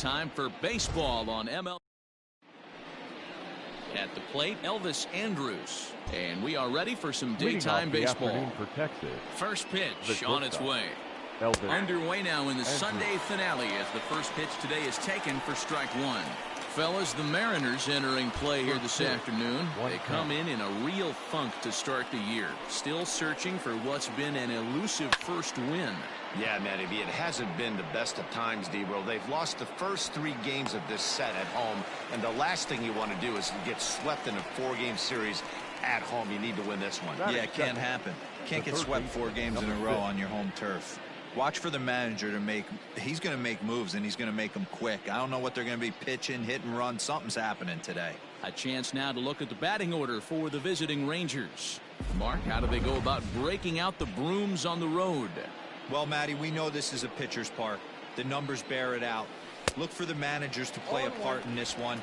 time for baseball on MLB. At the plate, Elvis Andrus. And we are ready for some daytime baseball. For Texas, first pitch on its way. Elvis. Underway now in the Sunday finale as the first pitch today is taken for strike one. Fellas, the Mariners entering play here this afternoon. They come in a real funk to start the year. Still searching for what's been an elusive first win. Yeah, Matty B, it hasn't been the best of times, D-Bro. They've lost the first 3 games of this set at home, and the last thing you want to do is get swept in a 4-game series at home. You need to win this one. Yeah, it can't happen. Can't get swept 4 games in a row on your home turf. Watch for the manager to make. He's going to make moves, and he's going to make them quick. I don't know what they're going to be pitching, hit and run. Something's happening today. A chance now to look at the batting order for the visiting Rangers. Mark, how do they go about breaking out the brooms on the road? Well, Matty, we know this is a pitcher's park. The numbers bear it out. Look for the managers to play a part in this one.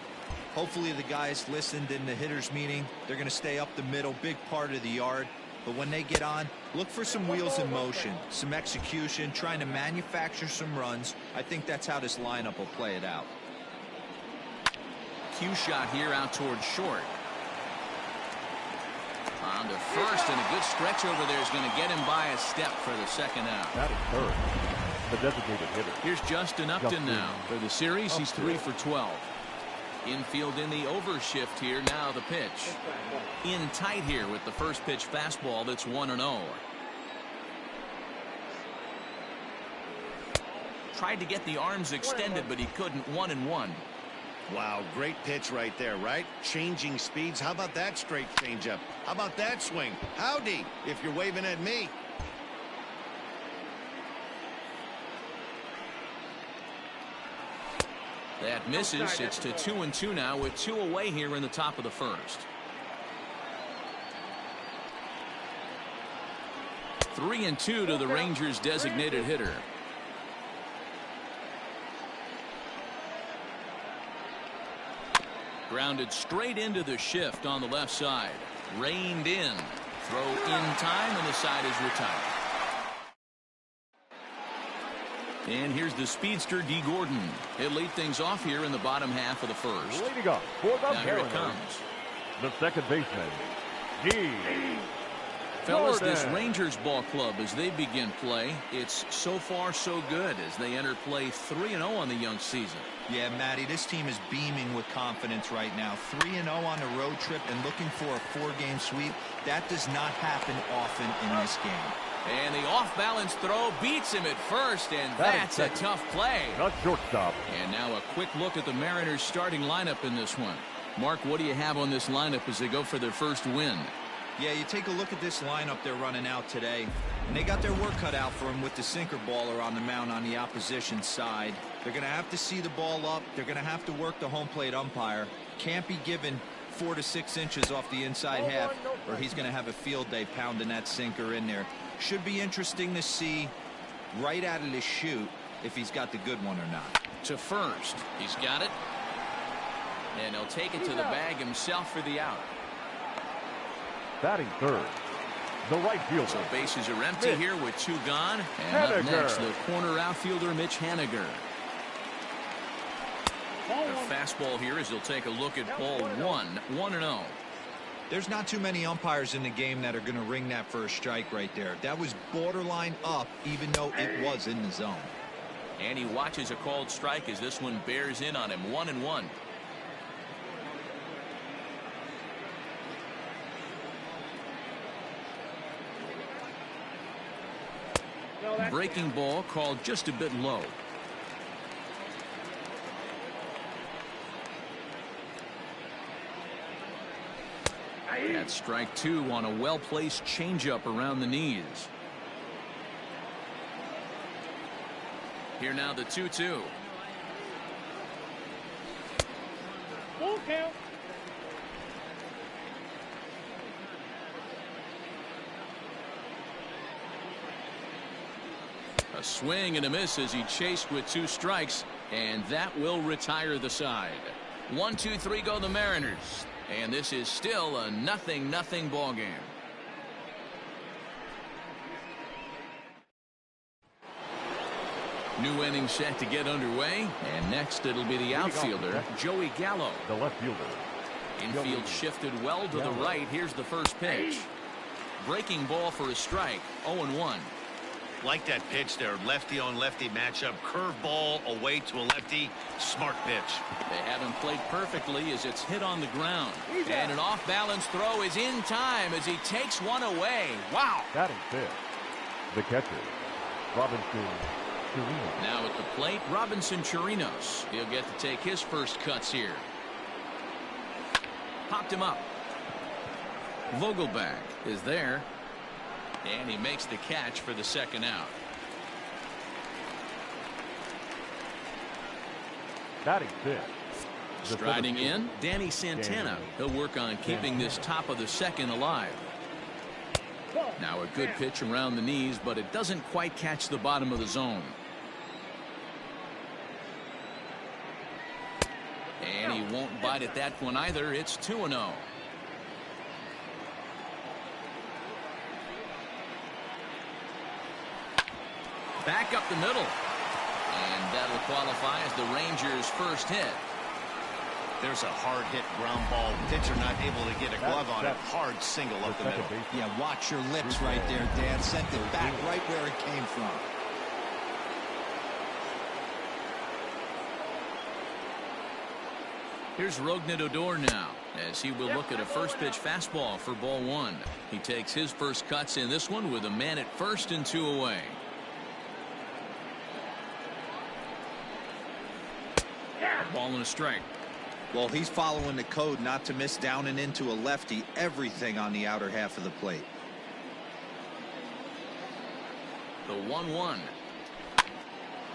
Hopefully the guys listened in the hitters meeting. They're going to stay up the middle, big part of the yard. But when they get on, look for some wheels in motion, some execution, trying to manufacture some runs. I think that's how this lineup will play it out. Cue shot here out towards short. On to first, and a good stretch over there is going to get him by a step for the second out. That is third. The designated hitter. Here's Justin Upton now. For the series, he's 3 for 12. Infield in the overshift here. Now the pitch. In tight here with the first pitch fastball that's 1-0. Tried to get the arms extended, but he couldn't. 1-1. Wow, great pitch right there, right? Changing speeds. How about that straight changeup? How about that swing? Howdy, if you're waving at me. That misses. It's to 2-2 now with 2 away here in the top of the first. 3-2 to the Rangers' designated hitter. Grounded straight into the shift on the left side. Reined in. Throw in time, and the side is retired. And here's the speedster, D. Gordon. He'll lead things off here in the bottom half of the first. Leading up for the now here it comes. The second baseman, D. Fellas, this Rangers ball club, as they begin play, it's so far so good as they enter play 3-0 on the young season. Yeah, Matty, this team is beaming with confidence right now. 3-0 on a road trip and looking for a 4-game sweep. That does not happen often in this game. And the off-balance throw beats him at first, and that's a tough play. Not shortstop. And now a quick look at the Mariners' starting lineup in this one. Mark, what do you have on this lineup as they go for their first win? Yeah, you take a look at this lineup they're running out today, and they got their work cut out for them with the sinker baller on the mound on the opposition side. They're going to have to see the ball up. They're going to have to work the home plate umpire. Can't be given 4 to 6 inches off the inside half, or he's going to have a field day pounding that sinker in there. Should be interesting to see right out of the chute if he's got the good one or not. To first. He's got it. And he'll take it to the bag himself for the out. Batting third, the right fielder. So bases are empty here with 2 gone. And up next, the corner outfielder, Mitch Haniger. The fastball here as he'll take a look at ball 1, 1-0. There's not too many umpires in the game that are going to ring that first strike right there. That was borderline up, even though it was in the zone. And he watches a called strike as this one bears in on him. 1-1. Breaking ball called just a bit low. That's strike 2 on a well-placed changeup around the knees. Here now the 2-2. Full count. A swing and a miss as he chased with 2 strikes, and that will retire the side. 1-2-3 go the Mariners, and this is still a 0-0 ball game. New inning set to get underway, and next it'll be the outfielder, Joey Gallo. The left fielder. Infield shifted well to the right. Here's the first pitch. Breaking ball for a strike. 0-1. Like that pitch there. Lefty on lefty matchup. Curve ball away to a lefty. Smart pitch. They haven't played perfectly as it's hit on the ground. And an off-balance throw is in time as he takes one away. Wow. Batting fifth. The catcher, Robinson Chirinos. Now at the plate, Robinson Chirinos. He'll get to take his first cuts here. Popped him up. Vogelbach is there. And he makes the catch for the second out. Batting fifth. Striding in, Danny Santana. He'll work on keeping this top of the second alive. Now a good pitch around the knees, but it doesn't quite catch the bottom of the zone. And he won't bite at that one either. It's 2-0. Back up the middle. And that'll qualify as the Rangers' first hit. There's a hard hit ground ball. Pitcher not able to get a glove on it. Hard single up the middle. Yeah, watch your lips right there, Dan. Sent it back right where it came from. Here's Rougned Odor now, as he will look at a first pitch fastball for ball one. He takes his first cuts in this one with a man at first and 2 away. Ball and a strike. Well, he's following the code not to miss down and into a lefty. Everything on the outer half of the plate. The 1-1.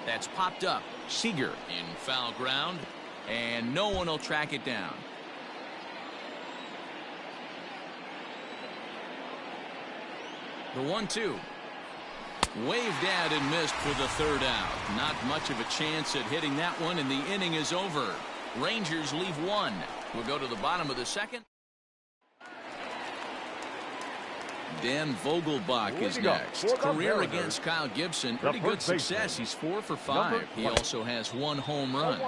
That's popped up. Seeger in foul ground, and no one will track it down. The 1-2. Waved at and missed for the third out. Not much of a chance at hitting that one, and the inning is over. Rangers leave one. We'll go to the bottom of the second. Dan Vogelbach is next. Career against Kyle Gibson. Pretty good success. He's 4 for 5. He also has 1 home run.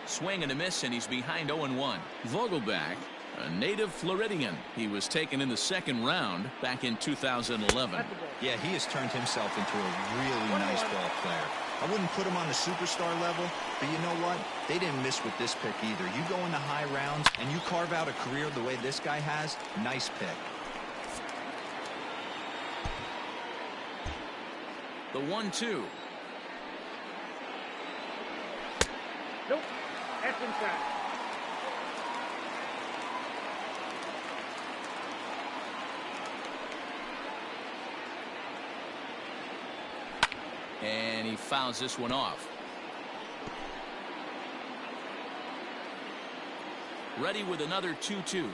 Swing and a miss, and he's behind 0-1. Vogelbach, a native Floridian. He was taken in the second round back in 2011. Yeah, he has turned himself into a really nice ball player. I wouldn't put him on the superstar level, but you know what? They didn't miss with this pick either. You go in the high rounds and you carve out a career the way this guy has. Nice pick. The 1-2. Nope. That's inside. And he fouls this one off. Ready with another 2-2.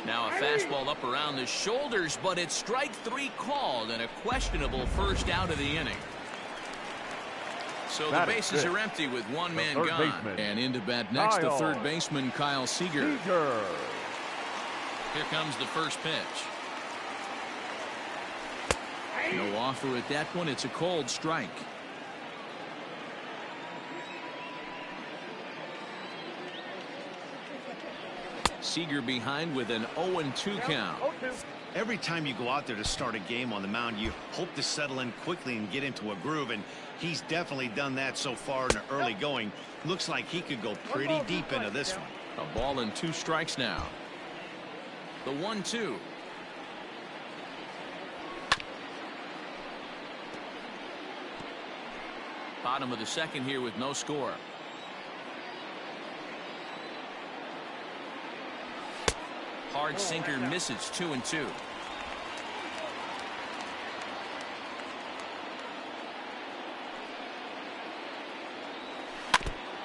Now a fastball up around the shoulders, but it's strike 3 called and a questionable first out of the inning. So the bases are empty with one man gone. And into bat next, the third baseman, Kyle Seeger. Here comes the first pitch. No offer at that one. It's a cold strike. Seeger behind with an 0-2 count. Every time you go out there to start a game on the mound, you hope to settle in quickly and get into a groove, and he's definitely done that so far in the early going. Looks like he could go pretty deep into this one. A ball and 2 strikes now. The 1-2. Bottom of the second here with no score. Hard sinker misses. 2-2.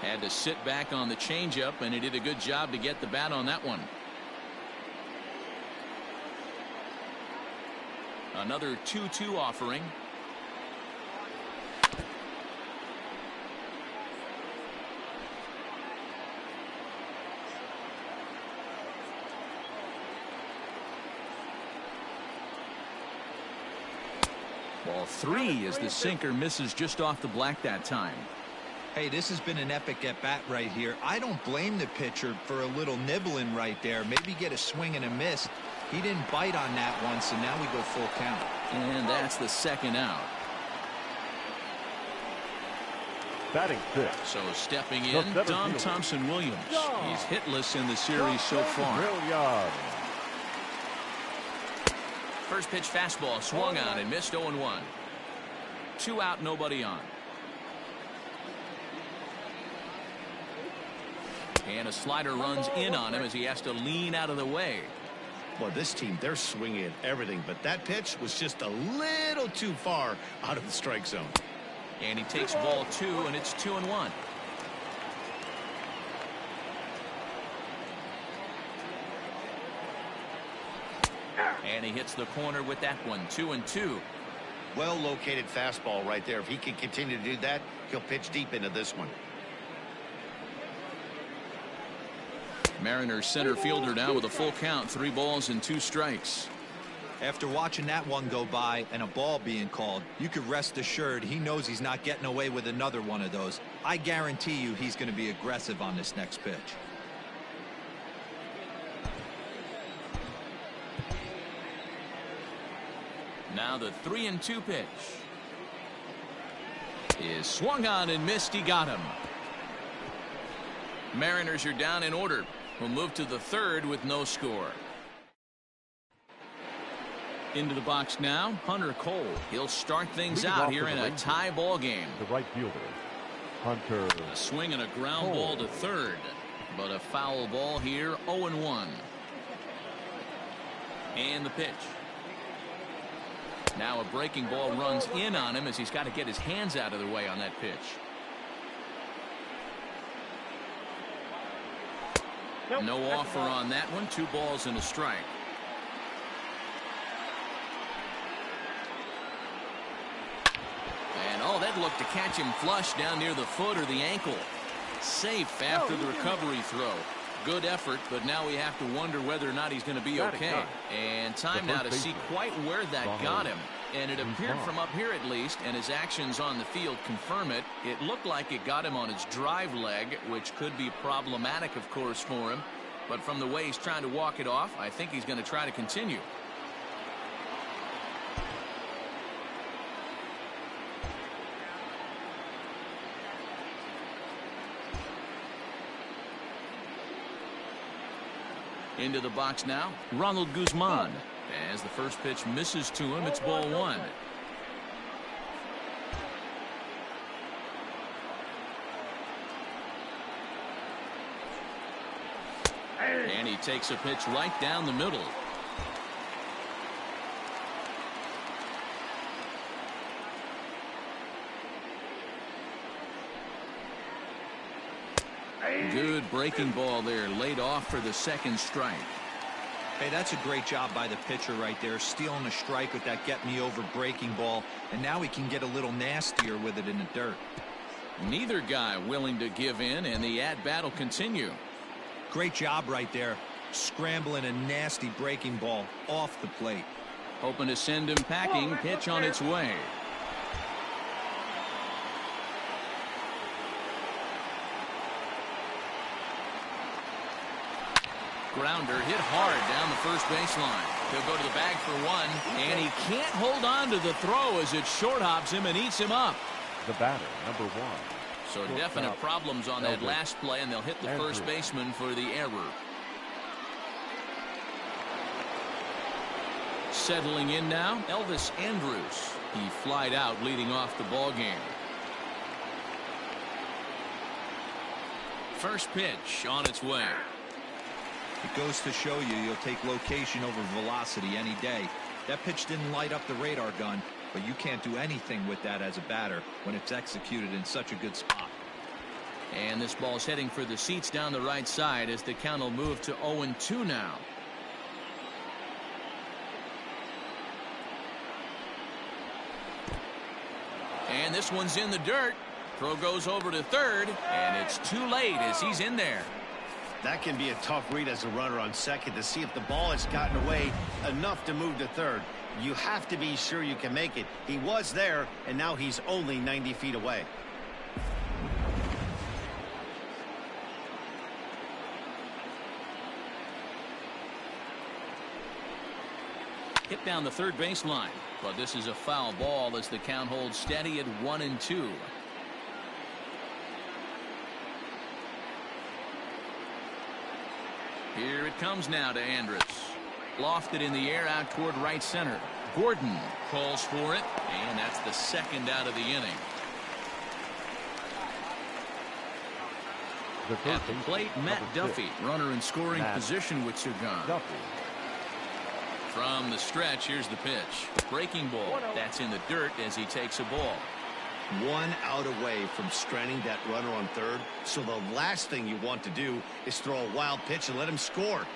Had to sit back on the changeup, and he did a good job to get the bat on that one. Another 2-2 offering. Ball 3 as the sinker misses just off the black that time. Hey, this has been an epic at-bat right here. I don't blame the pitcher for a little nibbling right there. Maybe get a swing and a miss. He didn't bite on that once, and now we go full count. And that's the second out. Batting fifth. So stepping in, Dom Thompson-Williams. He's hitless in the series so far. First pitch fastball swung on and missed 0-1. 2 out, nobody on. And a slider runs in on him as he has to lean out of the way. Well, this team, they're swinging at everything, but that pitch was just a little too far out of the strike zone. And he takes ball 2, and it's 2-1. And he hits the corner with that one. 2-2. Well located fastball right there. If he can continue to do that, he'll pitch deep into this one. Mariners center fielder now with a full count. 3 balls and 2 strikes. After watching that one go by and a ball being called, you could rest assured he knows he's not getting away with another one of those. I guarantee you he's going to be aggressive on this next pitch. Now the 3-2 pitch is swung on and missed. He got him. Mariners are down in order. We'll move to the 3rd with no score. Into the box now, Hunter Cole. He'll start things out here in a tie ball game. The right fielder, Hunter. A swing and a ground ball to 3rd, but a foul ball here. 0-1. And the pitch. Now a breaking ball runs in on him as he's got to get his hands out of the way on that pitch. No offer on that one. 2 balls and a strike. And oh, that looked to catch him flush down near the foot or the ankle. Safe after the recovery throw. Good effort, but now we have to wonder whether or not he's going to be okay. And time now to see quite where that got him. And it appeared from up here at least, and his actions on the field confirm it. It looked like it got him on his drive leg, which could be problematic, of course, for him. But from the way he's trying to walk it off, I think he's going to try to continue. Into the box now, Ronald Guzman. As the first pitch misses to him, it's ball 1. And he takes a pitch right down the middle. Good breaking ball there, laid off for the 2nd strike. Hey, that's a great job by the pitcher right there, stealing a strike with that get-me-over breaking ball, and now he can get a little nastier with it in the dirt. Neither guy willing to give in, and the at-bat will continue. Great job right there, scrambling a nasty breaking ball off the plate. Hoping to send him packing. Pitch on its way. Grounder hit hard down the first baseline. He'll go to the bag for 1, and he can't hold on to the throw as it short hops him and eats him up. The batter, number 1. So definite problems on that last play, and they'll hit the first baseman for the error. Settling in now, Elvis Andrus. He flied out leading off the ball game. First pitch on its way. It goes to show you you'll take location over velocity any day. That pitch didn't light up the radar gun, but you can't do anything with that as a batter when it's executed in such a good spot. And this ball's heading for the seats down the right side as the count will move to 0-2 now. And this one's in the dirt. Throw goes over to 3rd, and it's too late as he's in there. That can be a tough read as a runner on 2nd to see if the ball has gotten away enough to move to 3rd. You have to be sure you can make it. He was there, and now he's only 90 feet away. Hit down the third baseline, but this is a foul ball as the count holds steady at 1-2. Here it comes now to Andrus. Lofted in the air out toward right center. Gordon calls for it, and that's the second out of the inning. At the plate, Matt Duffy, runner in scoring position with Seeger. From the stretch, here's the pitch. Breaking ball. That's in the dirt as he takes a ball. 1 out away from stranding that runner on third. So the last thing you want to do is throw a wild pitch and let him score.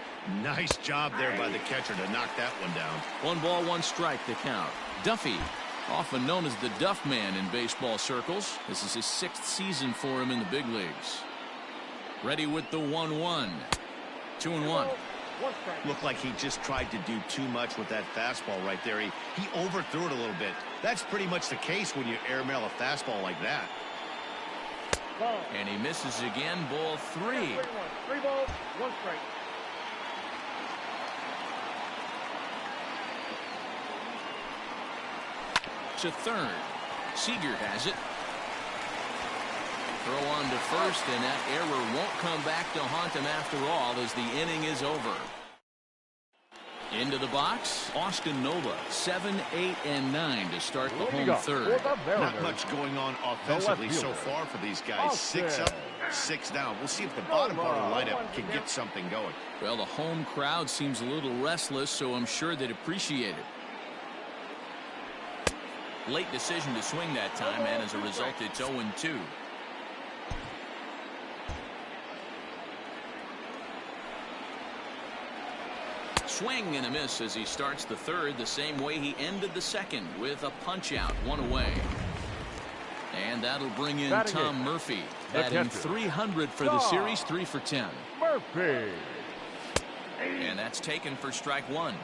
Nice job there by the catcher to knock that one down. 1 ball, 1 strike to count. Duffy, often known as the Duff Man in baseball circles. This is his 6th season for him in the big leagues. Ready with the 1-1. 2-1. Looked like he just tried to do too much with that fastball right there. He overthrew it a little bit. That's pretty much the case when you airmail a fastball like that. And he misses again. Ball 3. 3 balls, 1 strike. To third. Seeger has it. Throw on to first, and that error won't come back to haunt him after all as the inning is over. Into the box, Austin Nova, 7, 8, and 9 to start the home third. Not much going on offensively so far for these guys. 6 up, 6 down. We'll see if the bottom part of the lineup can get something going. Well, the home crowd seems a little restless, so I'm sure they'd appreciate it. Late decision to swing that time, and as a result, it's 0-2. Swing and a miss as he starts the third the same way he ended the second with a punch out, 1 away. And that'll bring in Tom Murphy, batting 300 for the series, 3 for 10. Murphy. And that's taken for strike 1.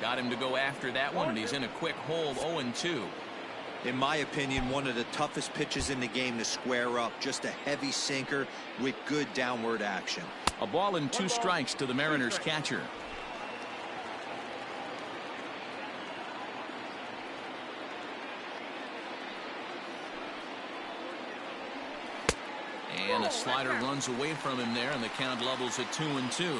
Got him to go after that one, and he's in a quick hold, 0-2. In my opinion, one of the toughest pitches in the game to square up. Just a heavy sinker with good downward action. A ball and 2 strikes to the Mariners catcher. And a slider runs away from him there, and the count levels at 2-2.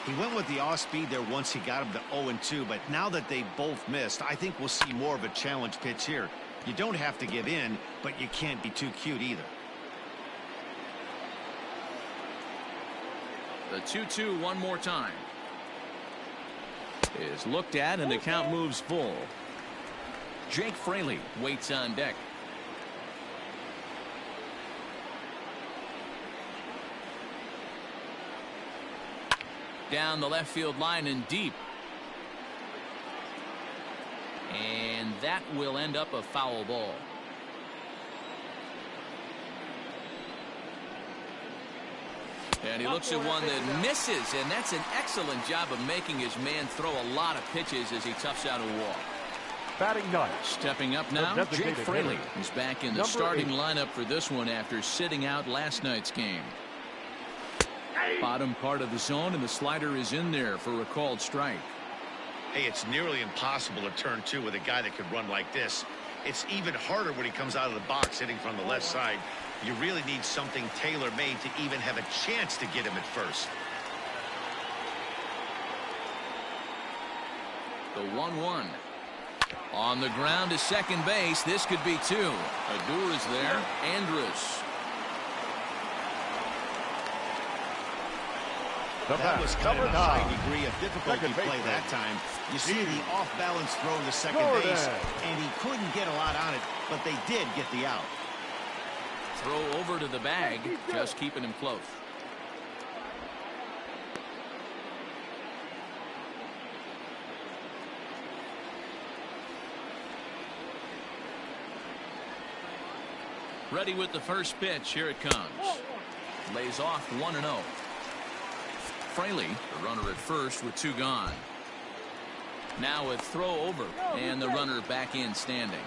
He went with the off-speed there once he got him to 0-2, but now that they both missed, I think we'll see more of a challenge pitch here. You don't have to give in, but you can't be too cute either. The 2-2 one more time. Is looked at, and the count moves full. Jake Fraley waits on deck. Down the left field line and deep. And that will end up a foul ball. And he looks at one that misses, and that's an excellent job of making his man throw a lot of pitches as he toughs out a walk. Batting 9. Stepping up now, Jake Fraley is back in the starting lineup for this one after sitting out last night's game. Bottom part of the zone, and the slider is in there for a called strike. Hey, it's nearly impossible to turn 2 with a guy that could run like this. It's even harder when he comes out of the box hitting from the left side. You really need something tailor-made to even have a chance to get him at first. The 1-1. On the ground to second base. This could be 2. Adur is there. Andrus. That was kind of a high degree of difficulty play that time. You see the off-balance throw to second base, and he couldn't get a lot on it, but they did get the out. Throw over to the bag, just keeping him close. Ready with the first pitch. Here it comes. lays off 1-0. Fraley, the runner at first with 2 gone. Now a throw over, and the runner back in standing.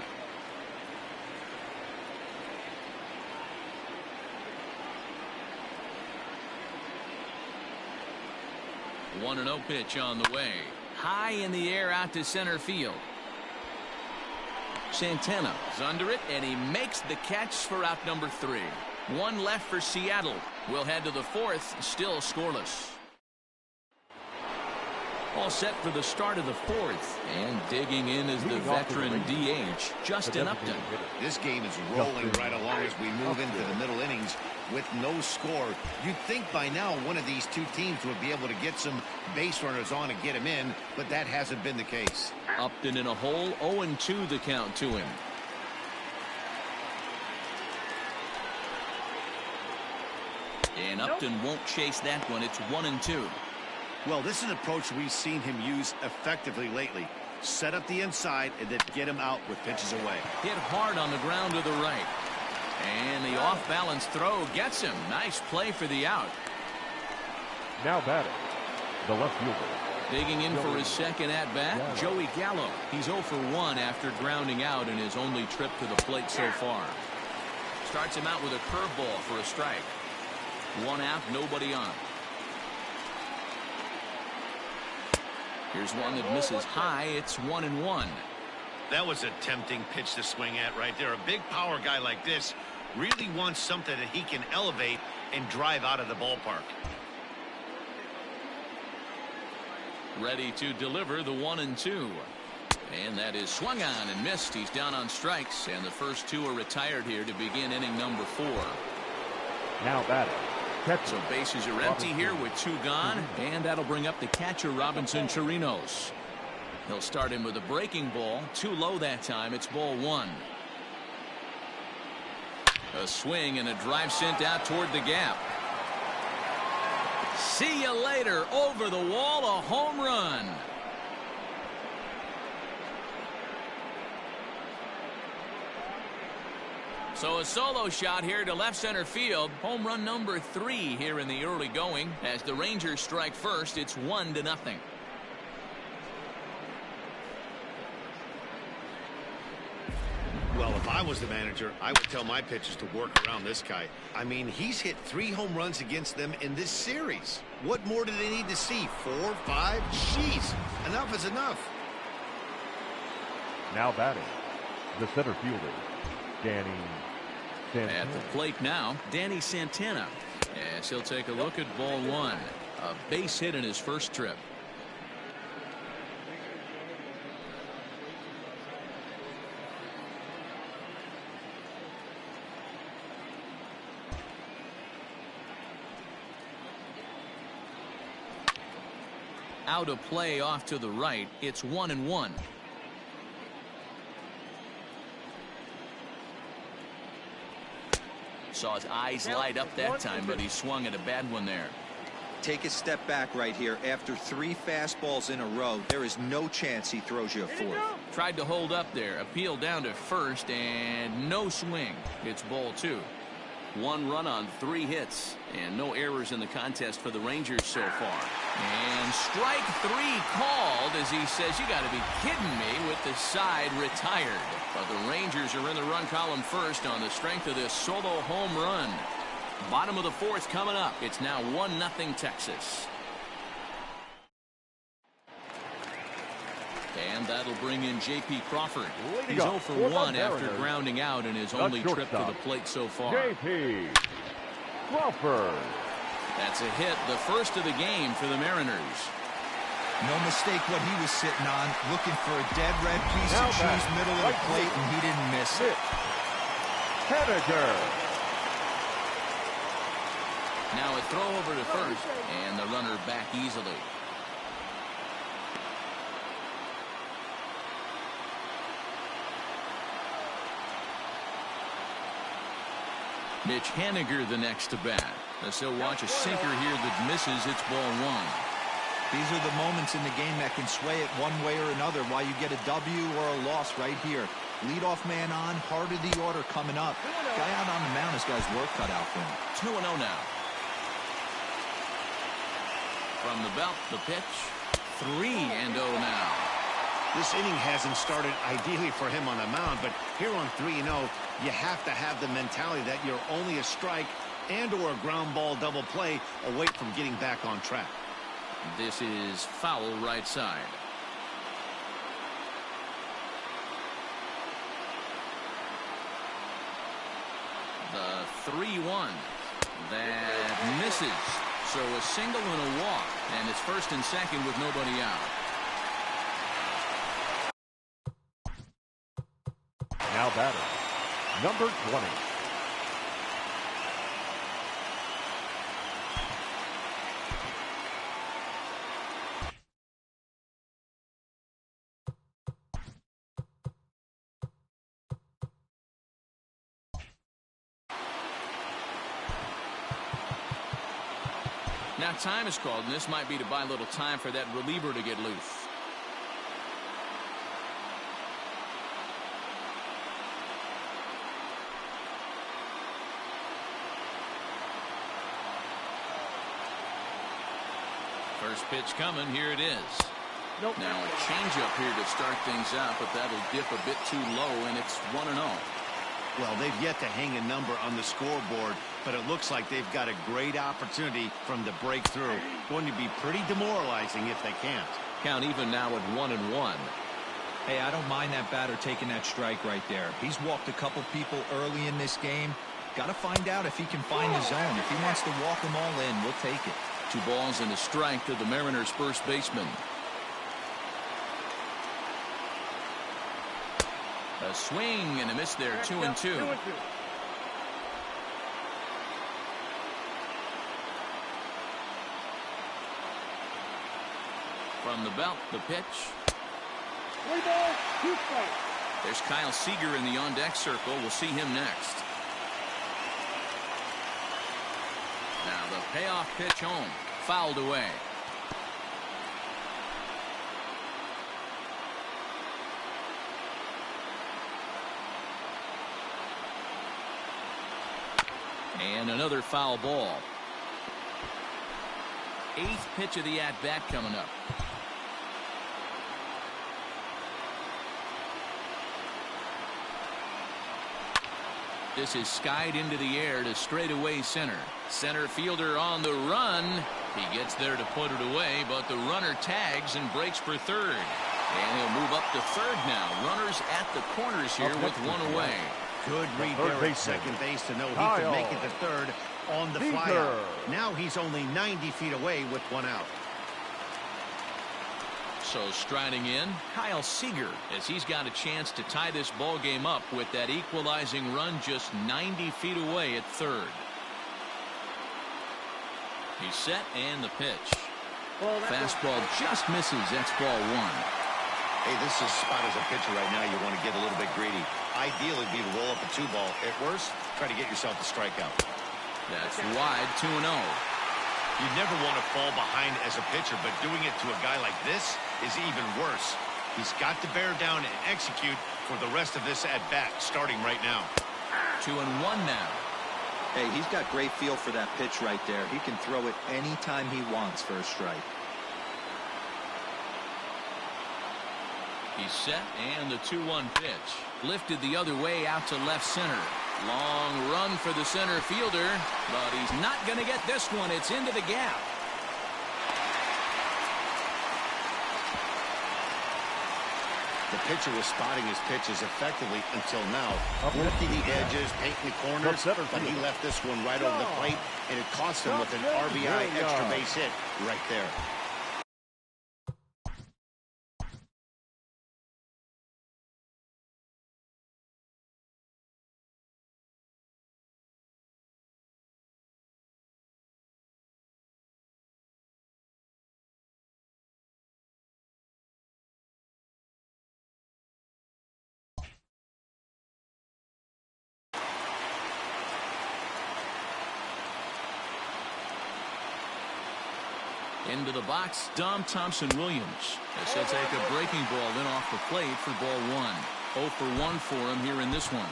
1-0 pitch on the way. High in the air out to center field. Santana is under it, and he makes the catch for out number 3. 1 left for Seattle. We'll head to the 4th, still scoreless. All set for the start of the 4th, and digging in is the veteran DH, Justin Upton. This game is rolling right along as we move into the middle innings with no score. You'd think by now one of these two teams would be able to get some base runners on and get him in, but that hasn't been the case. Upton in a hole, 0-2 the count to him. And Upton won't chase that one. It's 1-2. Well, this is an approach we've seen him use effectively lately. Set up the inside and then get him out with pitches away. Hit hard on the ground to the right. And the off-balance throw gets him. Nice play for the out. Now batting, the left fielder. Digging in for his second at-bat, Joey Gallo. He's 0 for 1 after grounding out in his only trip to the plate so far. Starts him out with a curveball for a strike. 1 out, nobody on. Here's one that misses high. It's 1-1. That was a tempting pitch to swing at right there. A big power guy like this really wants something that he can elevate and drive out of the ballpark. Ready to deliver the 1-2. And that is swung on and missed. He's down on strikes, and the first 2 are retired here to begin inning number 4. Now batting. So bases are empty here with 2 gone, and that'll bring up the catcher Robinson Chirinos. He'll start him with a breaking ball, too low that time. It's ball 1. A swing and a drive sent out toward the gap. See you later. Over the wall, a home run. So a solo shot here to left center field. Home run number 3 here in the early going. As the Rangers strike first, it's 1-0. Well, if I was the manager, I would tell my pitchers to work around this guy. I mean, he's hit 3 home runs against them in this series. What more do they need to see? 4, 5? Jeez, enough is enough. Now batting, the center fielder, Danny Santana. At the plate now, Danny Santana. As he'll take a look at ball 1. A base hit in his first trip. Out of play off to the right. It's 1-1. Saw his eyes light up that time, but he swung at a bad one there. Take a step back right here. After 3 fastballs in a row, there is no chance he throws you a 4th. Tried to hold up there. Appeal down to first, and no swing. It's ball 2. 1 run on 3 hits, and no errors in the contest for the Rangers so far. And strike 3 called as he says, you got to be kidding me, with the side retired. But the Rangers are in the run column first on the strength of this solo home run. Bottom of the 4th coming up. It's now 1-0 Texas. And that'll bring in J.P. Crawford. He's 0 for 1 after grounding out in his only trip to the plate so far. J.P. Crawford. That's a hit, the first of the game for the Mariners. No mistake what he was sitting on, looking for a dead red piece of cheese middle of the plate, and he didn't miss it. Seeger. Now a throw over to first, and the runner back easily. Mitch Haniger the next to bat. As he'll watch a sinker here that misses. It's ball 1. These are the moments in the game that can sway it one way or another, why you get a W or a loss right here. Leadoff man on, heart of the order coming up. Guy out on the mound has got his work cut out for him. 2-0 now. From the belt, the pitch. 3-0 now. This inning hasn't started ideally for him on the mound, but here on 3-0, you have to have the mentality that you're only a strike and or a ground ball double play away from getting back on track. This is foul right side. The 3-1. That misses. So a single and a walk, and it's first and second with nobody out. Now batter, number 20. Now time is called, and this might be to buy a little time for that reliever to get loose. First pitch coming. Here it is. Nope. Now a changeup here to start things out, but that'll dip a bit too low, and it's 1-0. Well, they've yet to hang a number on the scoreboard, but it looks like they've got a great opportunity from the breakthrough. Going to be pretty demoralizing if they can't. Count even now at 1-1. Hey, I don't mind that batter taking that strike right there. He's walked a couple people early in this game. Got to find out if he can find the zone. If he wants to walk them all in, we'll take it. 2 balls and a strike to the Mariners' first baseman. A swing and a miss there. 2-2. From the belt, the pitch. 3 balls, 2 strikes. There's Kyle Seeger in the on-deck circle. We'll see him next. Now the payoff pitch home. Fouled away. And another foul ball. 8th pitch of the at-bat coming up. This is skied into the air to straightaway center. Center fielder on the run. He gets there to put it away, but the runner tags and breaks for third. And he'll move up to third now. Runners at the corners here with 1 away. Good read there at second base to know he could make it to third on the flyout. Now he's only 90 feet away with 1 out. So striding in, Kyle Seeger, as he's got a chance to tie this ball game up with that equalizing run just 90 feet away at third. He's set and the pitch. Fastball just misses. That's ball 1. Hey, this is spot as a pitcher right now. You want to get a little bit greedy. Ideally, be to roll up a 2-ball. At worst, try to get yourself a strikeout. That's wide. 2-0. You never want to fall behind as a pitcher, but doing it to a guy like this is even worse. He's got to bear down and execute for the rest of this at-bat, starting right now. 2-1 now. Hey, he's got great feel for that pitch right there. He can throw it anytime he wants for a strike. He's set, and the 2-1 pitch. Lifted the other way out to left center. Long run for the center fielder, but he's not going to get this one. It's into the gap. The pitcher was spotting his pitches effectively until now. Working the edges, painting the corners, but he left this one right over the plate, and it cost him with an RBI extra base hit right there. Into the box, Dom Thompson-Williams. As he'll take a breaking ball in off the plate for ball 1. 0 for 1 for him here in this one.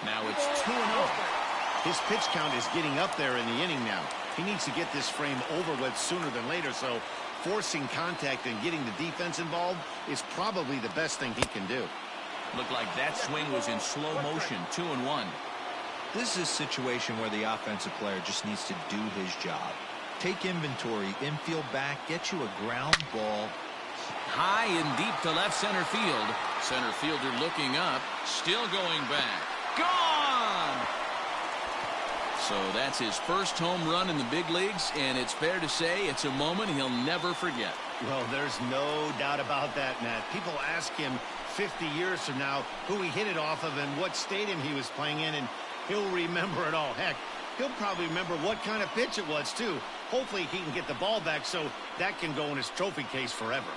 Now it's 2-0. His pitch count is getting up there in the inning now. He needs to get this frame over with sooner than later, so forcing contact and getting the defense involved is probably the best thing he can do. Looked like that swing was in slow motion. 2-1. This is a situation where the offensive player just needs to do his job. Take inventory, infield back, get you a ground ball. High and deep to left center field. Center fielder looking up, still going back. Gone! So that's his first home run in the big leagues, and it's fair to say it's a moment he'll never forget. Well, there's no doubt about that, Matt. People ask him 50 years from now who he hit it off of and what stadium he was playing in, and he'll remember it all. Heck, he'll probably remember what kind of pitch it was, too. Hopefully he can get the ball back so that can go in his trophy case forever.